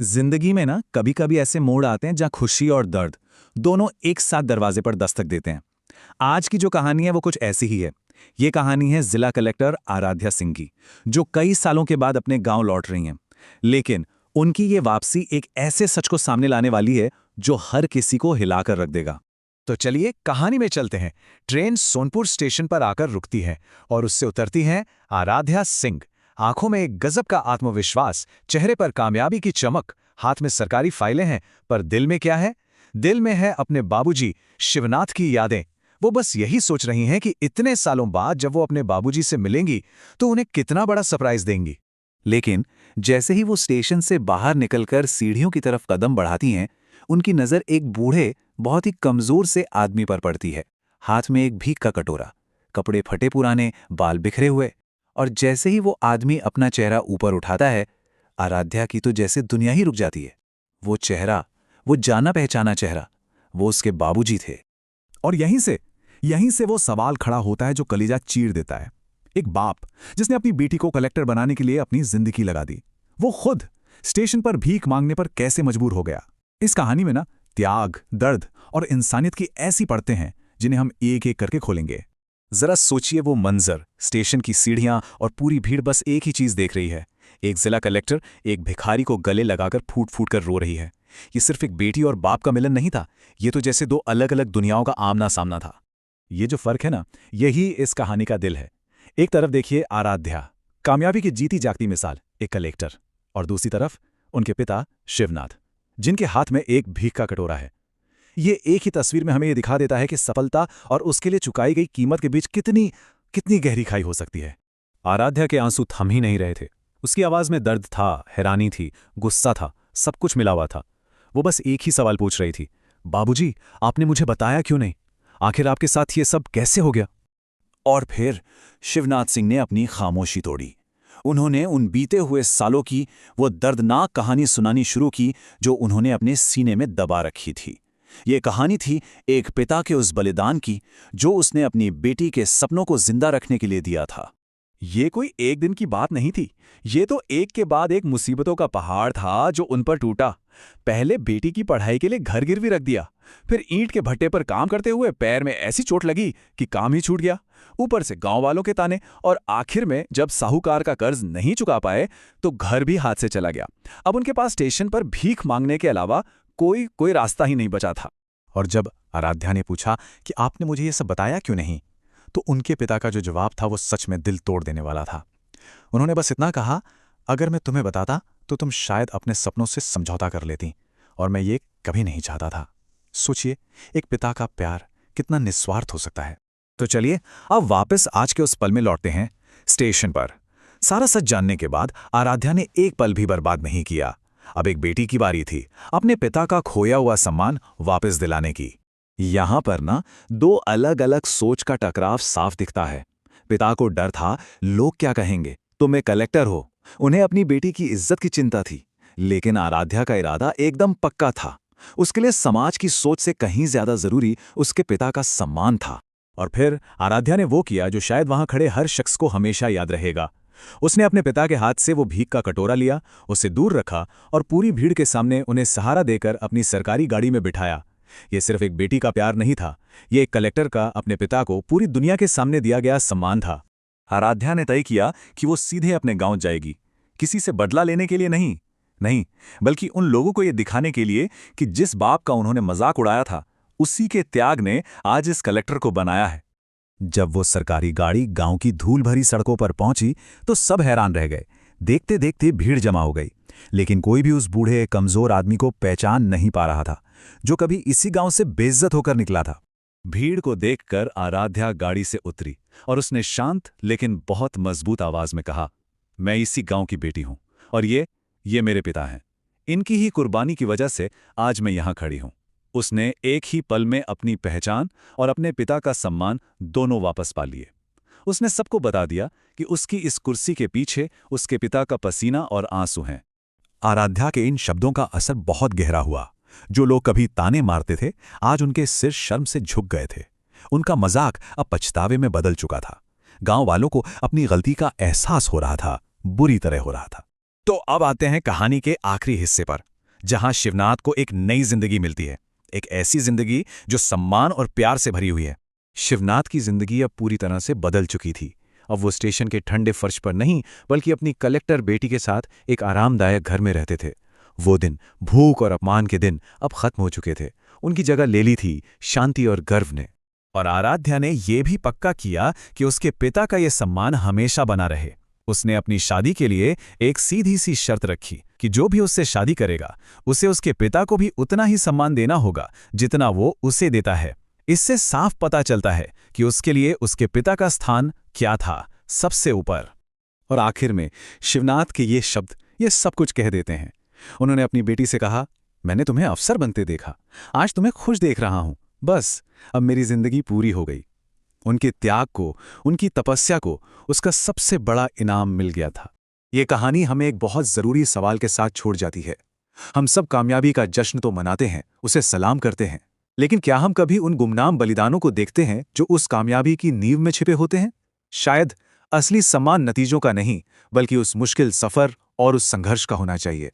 जिंदगी में ना कभी कभी ऐसे मोड़ आते हैं जहां खुशी और दर्द दोनों एक साथ दरवाजे पर दस्तक देते हैं। आज की जो कहानी है वो कुछ ऐसी ही है। ये कहानी है जिला कलेक्टर आराध्या सिंह की, जो कई सालों के बाद अपने गांव लौट रही हैं। लेकिन उनकी ये वापसी एक ऐसे सच को सामने लाने वाली है जो हर किसी को हिलाकर रख देगा। तो चलिए कहानी में चलते हैं। ट्रेन सोनपुर स्टेशन पर आकर रुकती है और उससे उतरती हैं आराध्या सिंह। आंखों में एक गजब का आत्मविश्वास, चेहरे पर कामयाबी की चमक, हाथ में सरकारी फाइलें हैं, पर दिल में क्या है? दिल में है अपने बाबूजी शिवनाथ की यादें। वो बस यही सोच रही हैं कि इतने सालों बाद जब वो अपने बाबूजी से मिलेंगी तो उन्हें कितना बड़ा सरप्राइज देंगी। लेकिन जैसे ही वो स्टेशन से बाहर निकलकर सीढ़ियों की तरफ कदम बढ़ाती हैं, उनकी नज़र एक बूढ़े, बहुत ही कमजोर से आदमी पर पड़ती है। हाथ में एक भीख का कटोरा, कपड़े फटे पुराने, बाल बिखरे हुए। और जैसे ही वो आदमी अपना चेहरा ऊपर उठाता है, आराध्या की तो जैसे दुनिया ही रुक जाती है। वो चेहरा, वो जाना पहचाना चेहरा, वो उसके बाबूजी थे। और यहीं से वो सवाल खड़ा होता है जो कलीजा चीर देता है। एक बाप जिसने अपनी बेटी को कलेक्टर बनाने के लिए अपनी जिंदगी लगा दी, वो खुद स्टेशन पर भीख मांगने पर कैसे मजबूर हो गया। इस कहानी में ना त्याग, दर्द और इंसानियत की ऐसी परतें हैं जिन्हें हम एक एक करके खोलेंगे। जरा सोचिए वो मंजर, स्टेशन की सीढ़ियां और पूरी भीड़ बस एक ही चीज देख रही है। एक जिला कलेक्टर एक भिखारी को गले लगाकर फूट फूट कर रो रही है। ये सिर्फ एक बेटी और बाप का मिलन नहीं था, ये तो जैसे दो अलग अलग दुनियाओं का आमना सामना था। ये जो फर्क है ना, यही इस कहानी का दिल है। एक तरफ देखिए आराध्या, कामयाबी की जीती जागती मिसाल, एक कलेक्टर, और दूसरी तरफ उनके पिता शिवनाथ, जिनके हाथ में एक भीख का कटोरा है। ये एक ही तस्वीर में हमें ये दिखा देता है कि सफलता और उसके लिए चुकाई गई कीमत के बीच कितनी कितनी गहरी खाई हो सकती है। आराध्या के आंसू थम ही नहीं रहे थे। उसकी आवाज में दर्द था, हैरानी थी, गुस्सा था, सब कुछ मिला हुआ था। वो बस एक ही सवाल पूछ रही थी, बाबूजी, आपने मुझे बताया क्यों नहीं? आखिर आपके साथ ये सब कैसे हो गया? और फिर शिवनाथ सिंह ने अपनी खामोशी तोड़ी। उन्होंने उन बीते हुए सालों की वो दर्दनाक कहानी सुनानी शुरू की जो उन्होंने अपने सीने में दबा रखी थी। ये कहानी थी एक पिता के उस बलिदान की जो उसने अपनी बेटी के सपनों को जिंदा रखने के लिए दिया था। ये कोई एक दिन की बात नहीं थी, ये तो एक के बाद एक मुसीबतों का पहाड़ था जो उन पर टूटा। पहले बेटी की पढ़ाई के लिए घर गिरवी रख दिया, फिर ईंट के भट्टे पर काम करते हुए पैर में ऐसी चोट लगी कि काम ही छूट गया। ऊपर से गांव वालों के ताने, और आखिर में जब साहूकार का कर्ज नहीं चुका पाए तो घर भी हाथ से चला गया। अब उनके पास स्टेशन पर भीख मांगने के अलावा कोई कोई रास्ता ही नहीं बचा था। और जब आराध्या ने पूछा कि आपने मुझे ये सब बताया क्यों नहीं, तो उनके पिता का जो जवाब था वो सच में दिल तोड़ देने वाला था। उन्होंने बस इतना कहा, अगर मैं तुम्हें बताता तो तुम शायद अपने सपनों से समझौता कर लेती, और मैं ये कभी नहीं चाहता था। सोचिए, एक पिता का प्यार कितना निस्वार्थ हो सकता है। तो चलिए अब वापस आज के उस पल में लौटते हैं, स्टेशन पर। सारा सच जानने के बाद आराध्या ने एक पल भी बर्बाद नहीं किया। अब एक बेटी की बारी थी अपने पिता का खोया हुआ सम्मान वापस दिलाने की। यहां पर ना दो अलग अलग सोच का टकराव साफ दिखता है। पिता को डर था, लोग क्या कहेंगे, तुम एक कलेक्टर हो। उन्हें अपनी बेटी की इज्जत की चिंता थी। लेकिन आराध्या का इरादा एकदम पक्का था। उसके लिए समाज की सोच से कहीं ज्यादा जरूरी उसके पिता का सम्मान था। और फिर आराध्या ने वो किया जो शायद वहां खड़े हर शख्स को हमेशा याद रहेगा। उसने अपने पिता के हाथ से वो भीख का कटोरा लिया, उसे दूर रखा और पूरी भीड़ के सामने उन्हें सहारा देकर अपनी सरकारी गाड़ी में बिठाया। ये सिर्फ एक बेटी का प्यार नहीं था, ये एक कलेक्टर का अपने पिता को पूरी दुनिया के सामने दिया गया सम्मान था। आराध्या ने तय किया कि वो सीधे अपने गांव जाएगी, किसी से बदला लेने के लिए नहीं, बल्कि उन लोगों को ये दिखाने के लिए कि जिस बाप का उन्होंने मजाक उड़ाया था, उसी के त्याग ने आज इस कलेक्टर को बनाया है। जब वो सरकारी गाड़ी गांव की धूल भरी सड़कों पर पहुंची तो सब हैरान रह गए। देखते देखते भीड़ जमा हो गई, लेकिन कोई भी उस बूढ़े कमजोर आदमी को पहचान नहीं पा रहा था जो कभी इसी गांव से बेइज्जत होकर निकला था। भीड़ को देखकर आराध्या गाड़ी से उतरी और उसने शांत लेकिन बहुत मजबूत आवाज में कहा, मैं इसी गांव की बेटी हूं और ये मेरे पिता हैं। इनकी ही कुर्बानी की वजह से आज मैं यहां खड़ी हूं। उसने एक ही पल में अपनी पहचान और अपने पिता का सम्मान दोनों वापस पा लिए। उसने सबको बता दिया कि उसकी इस कुर्सी के पीछे उसके पिता का पसीना और आंसू हैं। आराध्या के इन शब्दों का असर बहुत गहरा हुआ। जो लोग कभी ताने मारते थे, आज उनके सिर शर्म से झुक गए थे। उनका मजाक अब पछतावे में बदल चुका था। गांव वालों को अपनी गलती का एहसास हो रहा था, बुरी तरह हो रहा था। तो अब आते हैं कहानी के आखिरी हिस्से पर, जहां शिवनाथ को एक नई जिंदगी मिलती है। एक ऐसी जिंदगी जो सम्मान और प्यार से भरी हुई है। शिवनाथ की जिंदगी अब पूरी तरह से बदल चुकी थी। अब वो स्टेशन के ठंडे फर्श पर नहीं, बल्कि अपनी कलेक्टर बेटी के साथ एक आरामदायक घर में रहते थे। वो दिन, भूख और अपमान के दिन, अब खत्म हो चुके थे। उनकी जगह ले ली थी शांति और गर्व ने। और आराध्या ने यह भी पक्का किया कि उसके पिता का यह सम्मान हमेशा बना रहे। उसने अपनी शादी के लिए एक सीधी सी शर्त रखी कि जो भी उससे शादी करेगा, उसे उसके पिता को भी उतना ही सम्मान देना होगा जितना वो उसे देता है। इससे साफ पता चलता है कि उसके लिए उसके पिता का स्थान क्या था, सबसे ऊपर। और आखिर में शिवनाथ के ये शब्द ये सब कुछ कह देते हैं। उन्होंने अपनी बेटी से कहा, मैंने तुम्हें अफसर बनते देखा, आज तुम्हें खुश देख रहा हूं, बस अब मेरी जिंदगी पूरी हो गई। उनके त्याग को, उनकी तपस्या को उसका सबसे बड़ा इनाम मिल गया था। ये कहानी हमें एक बहुत जरूरी सवाल के साथ छोड़ जाती है। हम सब कामयाबी का जश्न तो मनाते हैं, उसे सलाम करते हैं, लेकिन क्या हम कभी उन गुमनाम बलिदानों को देखते हैं जो उस कामयाबी की नींव में छिपे होते हैं? शायद असली सम्मान नतीजों का नहीं, बल्कि उस मुश्किल सफर और उस संघर्ष का होना चाहिए।